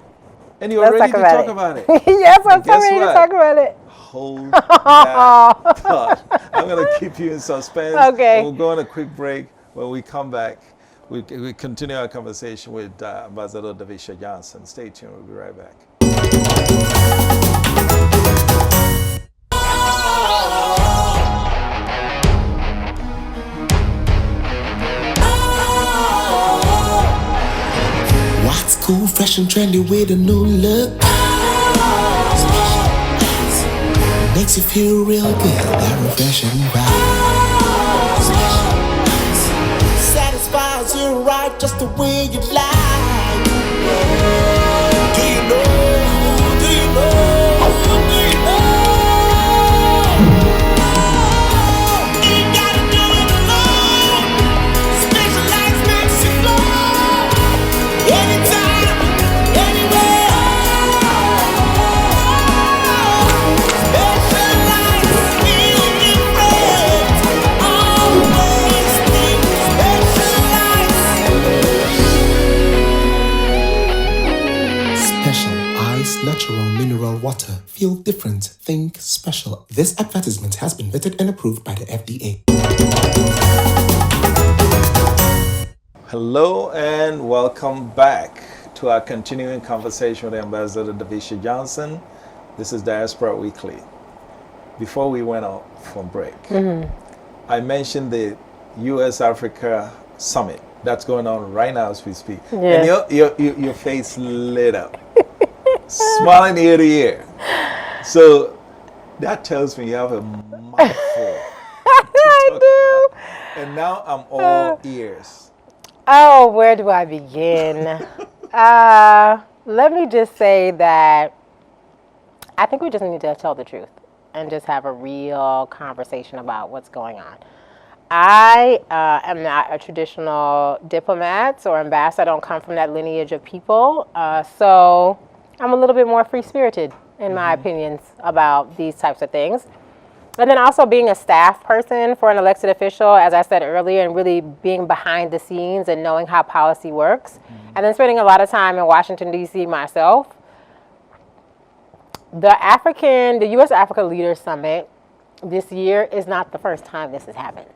And you're ready to talk about it. Yes, I'm so guess ready to what? talk about it. Hold that thought. I'm going to keep you in suspense. Okay. We'll go on a quick break. When we come back, we continue our conversation with Ambassador Davisha Johnson. Stay tuned. We'll be right back. What's cool, fresh and trendy with a new look? Makes you feel real good, that refreshing vibe. Satisfies you right just the way you like. Do you know? Do you know? Do you know? Ain't gotta do it alone. Specialized makes you glow. Anytime, anywhere. Specialized, feel different. Always think specialized. Special ice, natural mineral water. Feel different. Think special. This advertisement has been vetted and approved by the FDA. Hello and welcome back to our continuing conversation with Ambassador Davisha Johnson. This is Diaspora Weekly. Before we went out for break, I mentioned the U.S. Africa Summit that's going on right now as we speak. And your face lit up, smiling ear to ear. So that tells me you have a mouthful. I do. And now I'm all ears. Oh, where do I begin? Let me just say that I think we just need to tell the truth and just have a real conversation about what's going on. I am not a traditional diplomat or ambassador. I don't come from that lineage of people. So I'm a little bit more free-spirited in my opinions about these types of things. And then also being a staff person for an elected official, as I said earlier, and really being behind the scenes and knowing how policy works. And then spending a lot of time in Washington, D.C. myself. The U.S. Africa Leaders Summit this year is not the first time this has happened.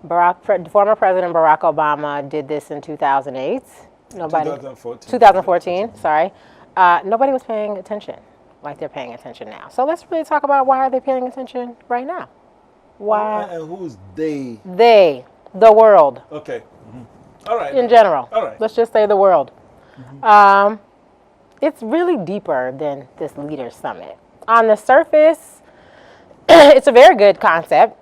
Former President Barack Obama did this in 2008. 2014, sorry. Nobody was paying attention like they're paying attention now. So let's really talk about why are they paying attention right now? Why? And who's they? They, the world. Okay. All right. In general. All right. Let's just say the world. It's really deeper than this Leaders Summit. On the surface, it's a very good concept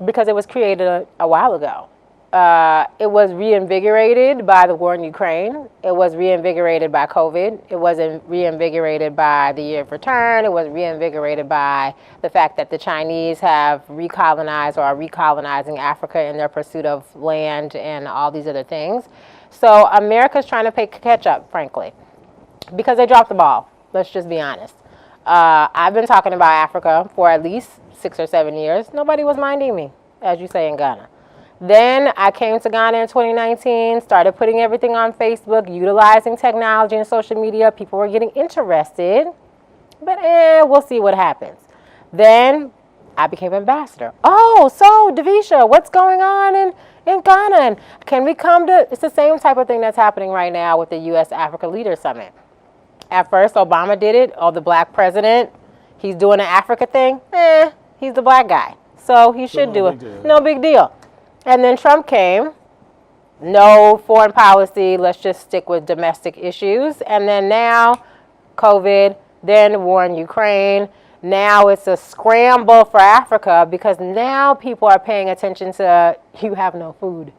because it was created a while ago. it was reinvigorated by the war in Ukraine. It was reinvigorated by COVID. It was reinvigorated by the year of return. It was reinvigorated by the fact that the Chinese have recolonized or are recolonizing Africa in their pursuit of land and all these other things. So America's trying to play catch up, frankly, because they dropped the ball. Let's just be honest. I've been talking about Africa for at least 6 or 7 years. Nobody was minding me, as you say in Ghana. Then I came to Ghana in 2019, started putting everything on Facebook, utilizing technology and social media. People were getting interested, but we'll see what happens. Then I became ambassador. Oh, so Davisha, what's going on in Ghana? And can we come to, it's the same type of thing that's happening right now with the U.S. Africa Leaders Summit. At first, Obama did it, the black president, he's doing an Africa thing. He's the black guy, so he should do it. No big deal. And then Trump came, no foreign policy, let's just stick with domestic issues. And then now, COVID, then the war in Ukraine. Now it's a scramble for Africa because now people are paying attention to, you have no food.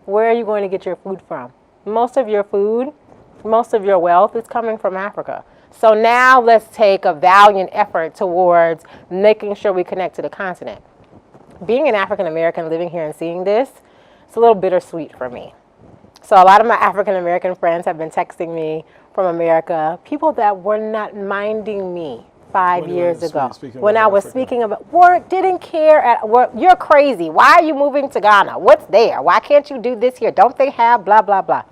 Where are you going to get your food from? Most of your food, most of your wealth is coming from Africa. So now let's take a valiant effort towards making sure we connect to the continent. Being an African American living here and seeing this, it's a little bittersweet for me. So a lot of my African American friends have been texting me from America, people that were not minding me 5 years ago. When I was speaking about work, didn't care at work. You're crazy. Why are you moving to Ghana? What's there? Why can't you do this here? Don't they have blah, blah, blah?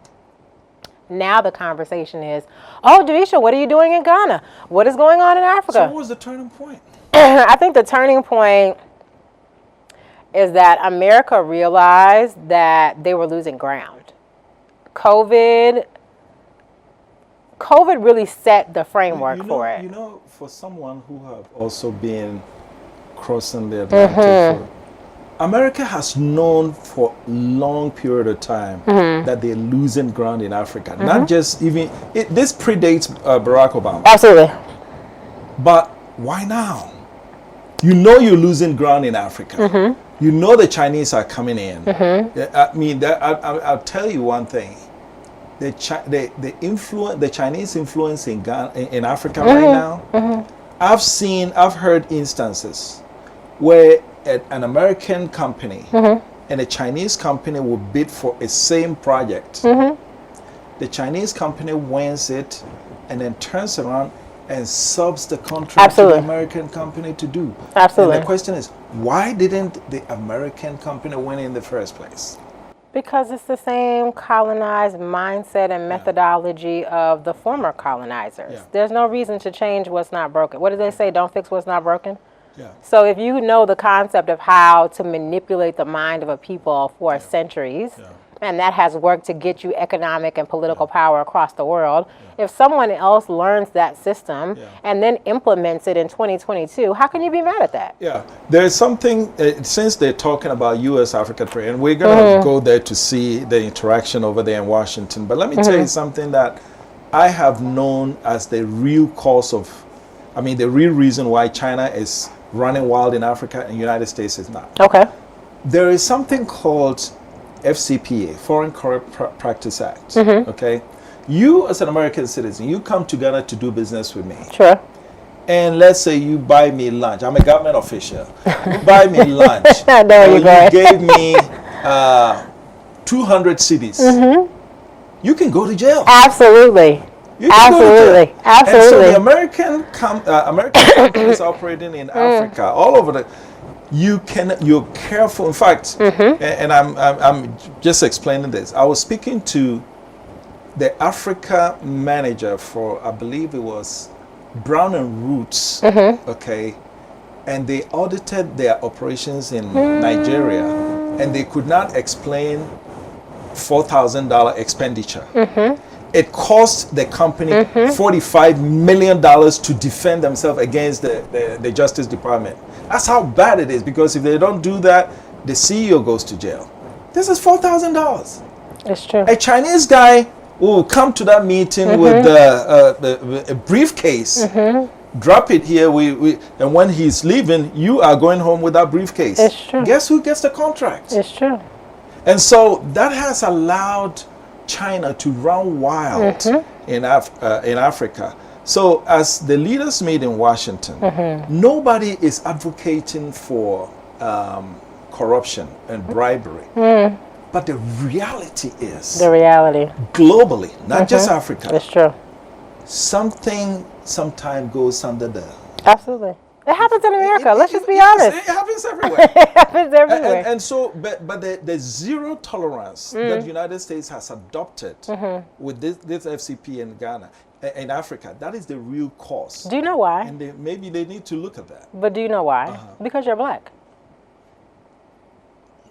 Now the conversation is, oh, Davisha, what are you doing in Ghana? What is going on in Africa? So what was the turning point? I think the turning point is that America realized that they were losing ground. COVID really set the framework for it. You know, for someone who have also been crossing the Atlantic, America has known for a long period of time that they're losing ground in Africa. Not just even, this predates Barack Obama. Absolutely. But why now? You know you're losing ground in Africa. You know the Chinese are coming in. I mean, I'll tell you one thing. The Chinese influence in Ghana, in Africa right now, I've heard instances where an American company and a Chinese company will bid for a same project. The Chinese company wins it and then turns around and subs the contract to the American company to do. Absolutely. And the question is, why didn't the American company win in the first place? Because it's the same colonized mindset and methodology of the former colonizers. There's no reason to change what's not broken. What do they say? Don't fix what's not broken? So if you know the concept of how to manipulate the mind of a people for centuries, and that has worked to get you economic and political power across the world, if someone else learns that system and then implements it in 2022, how can you be mad at that? There's something, since they're talking about U.S. Africa trade, and we're going to go there to see the interaction over there in Washington, but let me tell you something that I have known as the real cause of, the real reason why China is running wild in Africa and the United States is not. Okay. There is something called FCPA, Foreign Corrupt Practice Act. Okay, you as an American citizen, you come to Ghana to do business with me. Sure. And let's say you buy me lunch. I'm a government official. You buy me lunch. There you go. You gave me 200 cedis. You can go to jail. Absolutely. Absolutely. And so the American companies operating in Africa, all over the, you're careful. In fact, and I'm just explaining this. I was speaking to the Africa manager for, I believe it was Brown and Roots, okay, and they audited their operations in Nigeria, and they could not explain $4,000 expenditure. It cost the company $45 million to defend themselves against the Justice Department. That's how bad it is, because if they don't do that, the CEO goes to jail. This is $4,000. It's true. A Chinese guy will come to that meeting with a briefcase, drop it here, and when he's leaving, you are going home with that briefcase. It's true. Guess who gets the contract? It's true. And so that has allowed China to run wild in Africa. So as the leaders meet in Washington, nobody is advocating for corruption and bribery. But the reality is, globally, not just Africa, It's true. something sometimes goes under the... Absolutely. It happens in America. Let's just be honest. It happens everywhere. It happens everywhere. And so, but the zero tolerance that the United States has adopted with this FCP in Ghana, in Africa, that is the real cause. Do you know why? And maybe they need to look at that. But do you know why? Because you're black.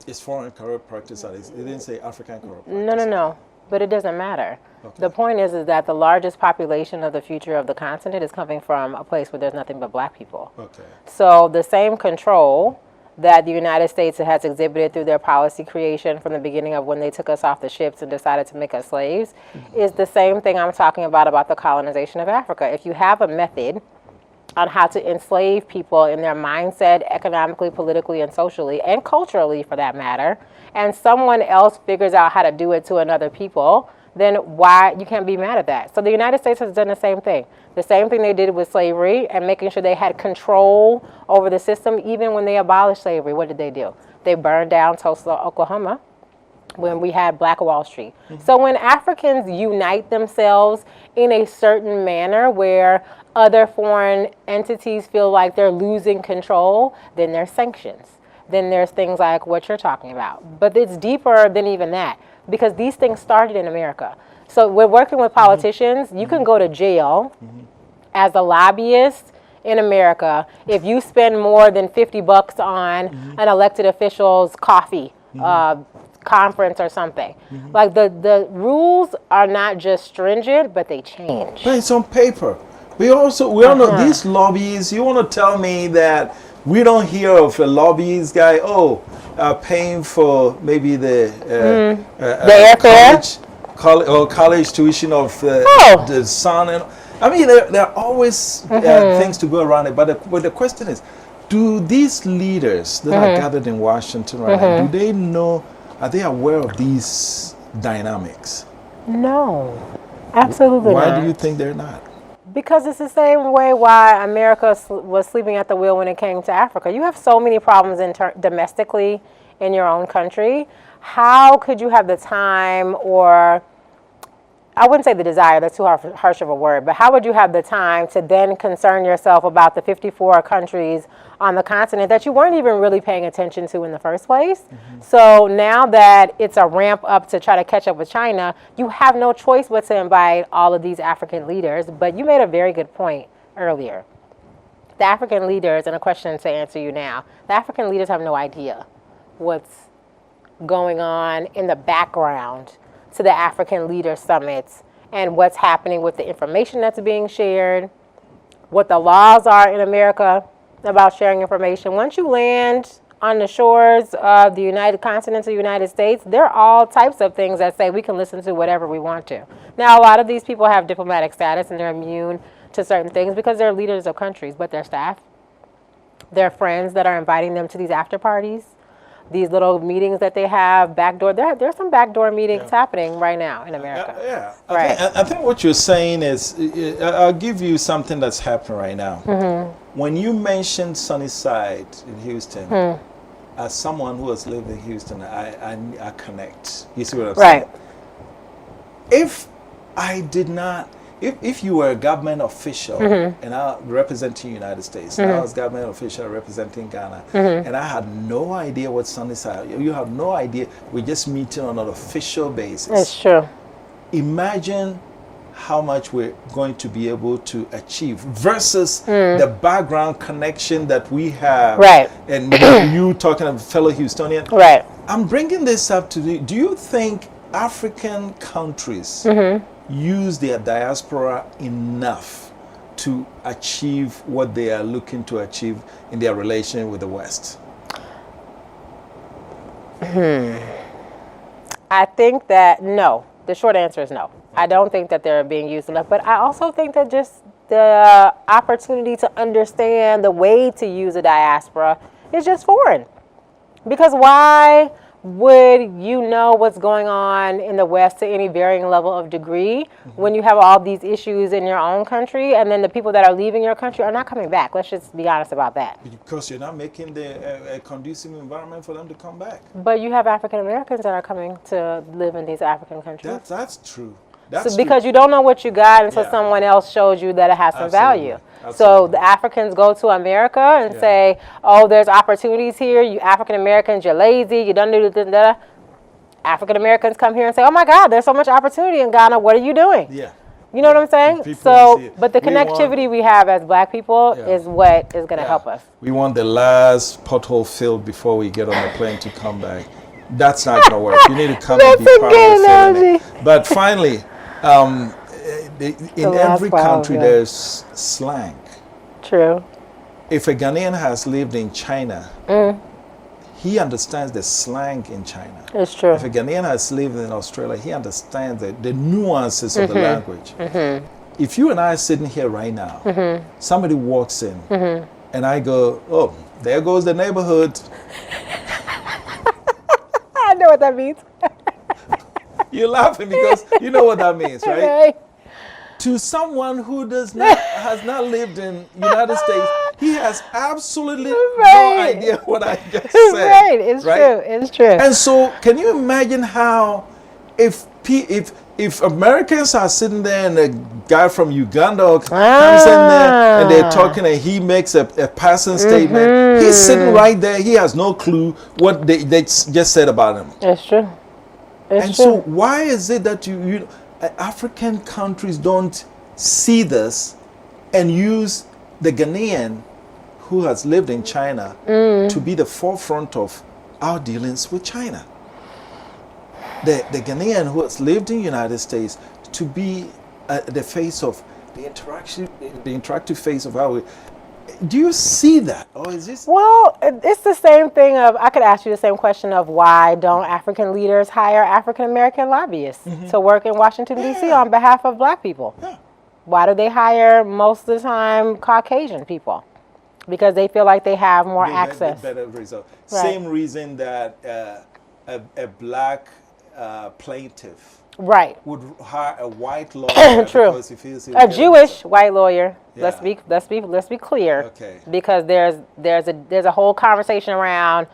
It's foreign corrupt practice. It didn't say African corrupt practice. No. But it doesn't matter. Okay. The point is that the largest population of the future of the continent is coming from a place where there's nothing but black people. Okay. So the same control that the United States has exhibited through their policy creation from the beginning of when they took us off the ships and decided to make us slaves is the same thing I'm talking about the colonization of Africa. If you have a method on how to enslave people in their mindset, economically, politically, and socially, and culturally for that matter, and someone else figures out how to do it to another people, then why you can't be mad at that. So the United States has done the same thing. The same thing they did with slavery and making sure they had control over the system. Even when they abolished slavery, what did they do? They burned down Tulsa, Oklahoma, when we had Black Wall Street. So when Africans unite themselves in a certain manner where other foreign entities feel like they're losing control, then there's sanctions. Then there's things like what you're talking about. But it's deeper than even that, because these things started in America. So we're working with politicians. You can go to jail as a lobbyist in America if you spend more than $50 on an elected official's coffee conference or something. Like the rules are not just stringent, but they change. But it's on paper. We all know these lobbyists. You want to tell me that we don't hear of a lobbyist guy, paying for maybe the airfare? college tuition of the son. And I mean, there are always things to go around it. But the question is, do these leaders that are gathered in Washington right now, do they know, are they aware of these dynamics? No, absolutely not. Why do you think they're not? Because it's the same way why America was sleeping at the wheel when it came to Africa. You have so many problems domestically in your own country. How could you have the time, or I wouldn't say the desire, that's too harsh of a word, but how would you have the time to then concern yourself about the 54 countries on the continent that you weren't even really paying attention to in the first place? So now that it's a ramp up to try to catch up with China, you have no choice but to invite all of these African leaders. But you made a very good point earlier. The African leaders, and a question to answer you now, the African leaders have no idea what's going on in the background to the African Leader Summits and what's happening with the information that's being shared, what the laws are in America about sharing information. Once you land on the shores of the United Continents of the United States, there are all types of things that say we can listen to whatever we want to. Now, a lot of these people have diplomatic status and they're immune to certain things because they're leaders of countries, but their staff, their friends that are inviting them to these after parties, these little meetings that they have, backdoor. There's some backdoor meetings happening right now in America. Right. I think what you're saying is, I'll give you something that's happening right now. When you mentioned Sunnyside in Houston, as someone who has lived in Houston, I connect. You see what I'm saying? Right. If I did not, if you were a government official and I representing the United States, and I was government official representing Ghana, and I had no idea what Sunnyside, you have no idea, we're just meeting on an official basis. It's true. Imagine how much we're going to be able to achieve versus the background connection that we have. Right. And you talking to fellow Houstonian. Right. I'm bringing this up to you. Do you think African countries use their diaspora enough to achieve what they are looking to achieve in their relation with the West? I think that no. The short answer is no. I don't think that they're being used enough, but I also think that just the opportunity to understand the way to use a diaspora is just foreign. Because why would you know what's going on in the West to any varying level of degree when you have all these issues in your own country, and then the people that are leaving your country are not coming back? Let's just be honest about that. Because you're not making a conducive environment for them to come back. But you have African Americans that are coming to live in these African countries. That's true. So because you don't know what you got until someone else shows you that it has some value. So the Africans go to America and say, oh, there's opportunities here. You African Americans, you're lazy. You don't do this. African Americans come here and say, oh my God, there's so much opportunity in Ghana. What are you doing? Yeah. You know what I'm saying? So, but the connectivity we have as black people is what is going to help us. We want the last pothole filled before we get on the plane to come back. That's not going to work. You need to come and be part of the filling it. But finally, in every country there's slang. True. If a Ghanaian has lived in China, he understands the slang in China. It's true. If a Ghanaian has lived in Australia, he understands the nuances of the language. If you and I are sitting here right now, somebody walks in, and I go, oh, there goes the neighborhood. I know what that means. You're laughing because you know what that means, right? Right. To someone who has not lived in United States, he has absolutely no idea what I just said. Right, it's true. It's true. And so, can you imagine how if Americans are sitting there and a guy from Uganda comes in there and they're talking and he makes a passing statement, he's sitting right there, he has no clue what they just said about him. It's true. It's and true. so why is it that you African countries don't see this and use the Ghanaian who has lived in China to be the forefront of our dealings with China? The Ghanaian who has lived in the United States to be the face of the interactive face of how we. Do you see that, or is this? Well, it's the same thing of, I could ask you the same question of why don't African leaders hire African American lobbyists to work in Washington, D.C. on behalf of black people? Yeah. Why do they hire most of the time Caucasian people? Because they feel like they have more access. Better result. Right. Same reason that a black plaintiff would hire a white lawyer. True. Because he feels A Jewish white lawyer. Yeah. Let's be clear. Okay. Because there's a whole conversation around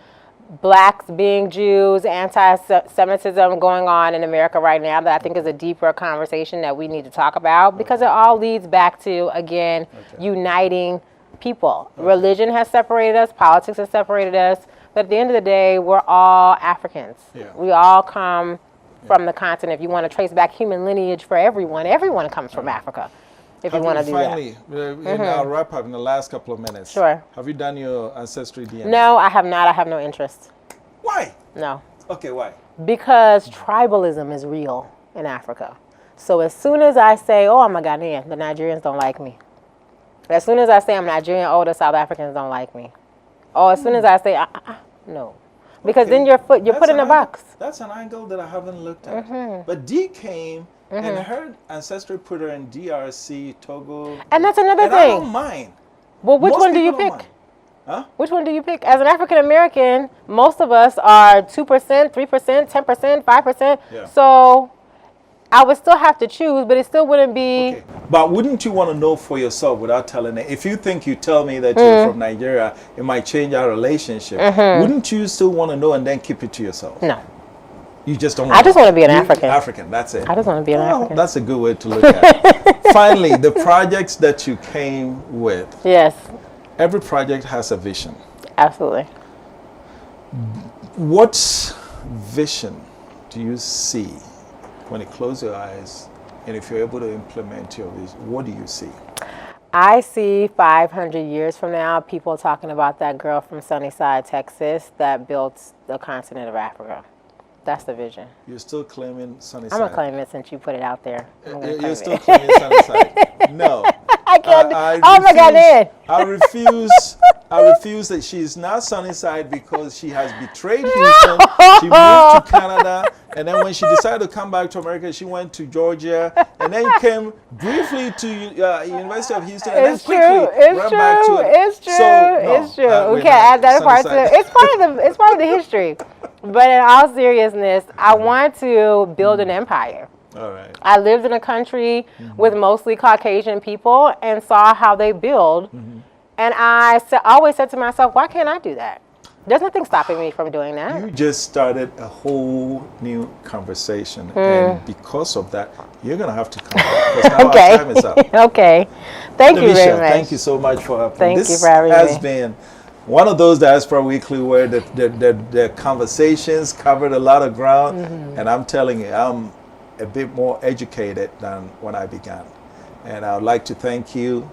blacks being Jews, anti-Semitism going on in America right now that I think is a deeper conversation that we need to talk about, because it all leads back to, again, uniting people. Religion has separated us, politics has separated us, but at the end of the day, we're all Africans. Yeah. We all come from the continent. If you want to trace back human lineage for everyone comes from Africa. If you want to do finally, I'll wrap up in the last couple of minutes. Sure. Have you done your ancestry DNA? No, I have not. I have no interest. Why? No. Okay, why? Because tribalism is real in Africa. So as soon as I say, oh, I'm a Ghanaian, the Nigerians don't like me. As soon as I say I'm Nigerian, oh, the South Africans don't like me. Oh, as soon as I say, no. Because then you're put in a box. That's an angle that I haven't looked at. But Dee came and her ancestry put her in DRC, Togo. And that's another and thing. I don't mind. Well, which Most one do you people don't pick? mind. Huh? Which one do you pick? As an African American, most of us are 2%, 3%, 10%, 5%. Yeah. So I would still have to choose, but it still wouldn't be. Okay. But wouldn't you want to know for yourself without telling it? If you think you tell me that you're from Nigeria, it might change our relationship. Wouldn't you still want to know and then keep it to yourself? No. You just don't. I just want to be an African. African, that's it. I just want to be an African. That's a good way to look at it. Finally, the projects that you came with. Yes. Every project has a vision. Absolutely. What vision do you see when you close your eyes, and if you're able to implement your vision, what do you see? I see 500 years from now, people talking about that girl from Sunnyside, Texas, that built the continent of Africa. That's the vision. You're still claiming Sunnyside. I'm going to claim it since you put it out there. You're still claiming Sunnyside. No. I can't. Oh my God, man. I refuse I refuse that. She's not Sunnyside because she has betrayed Houston. She moved to Canada, and then when she decided to come back to America, she went to Georgia, and then came briefly to University of Houston, and then quickly ran back to it. It's true. It's true. We can't add that part to it. It's part of the history. But in all seriousness, I want to build an empire. All right. I lived in a country with mostly Caucasian people and saw how they build. And I always said to myself, why can't I do that? There's nothing stopping me from doing that. You just started a whole new conversation. And because of that, you're going to have to come back. Because now our time is up. Okay. Thank you very much. Thank you so much for having me. Thank you for having me. This has been one of those Diaspora Weekly where the conversations covered a lot of ground. And I'm telling you, I'm a bit more educated than when I began. And I would like to thank you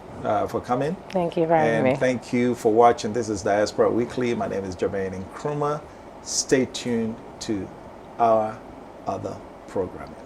for coming. Thank you for having me. And thank you for watching. This is Diaspora Weekly. My name is Jermaine Nkrumah. Stay tuned to our other programming.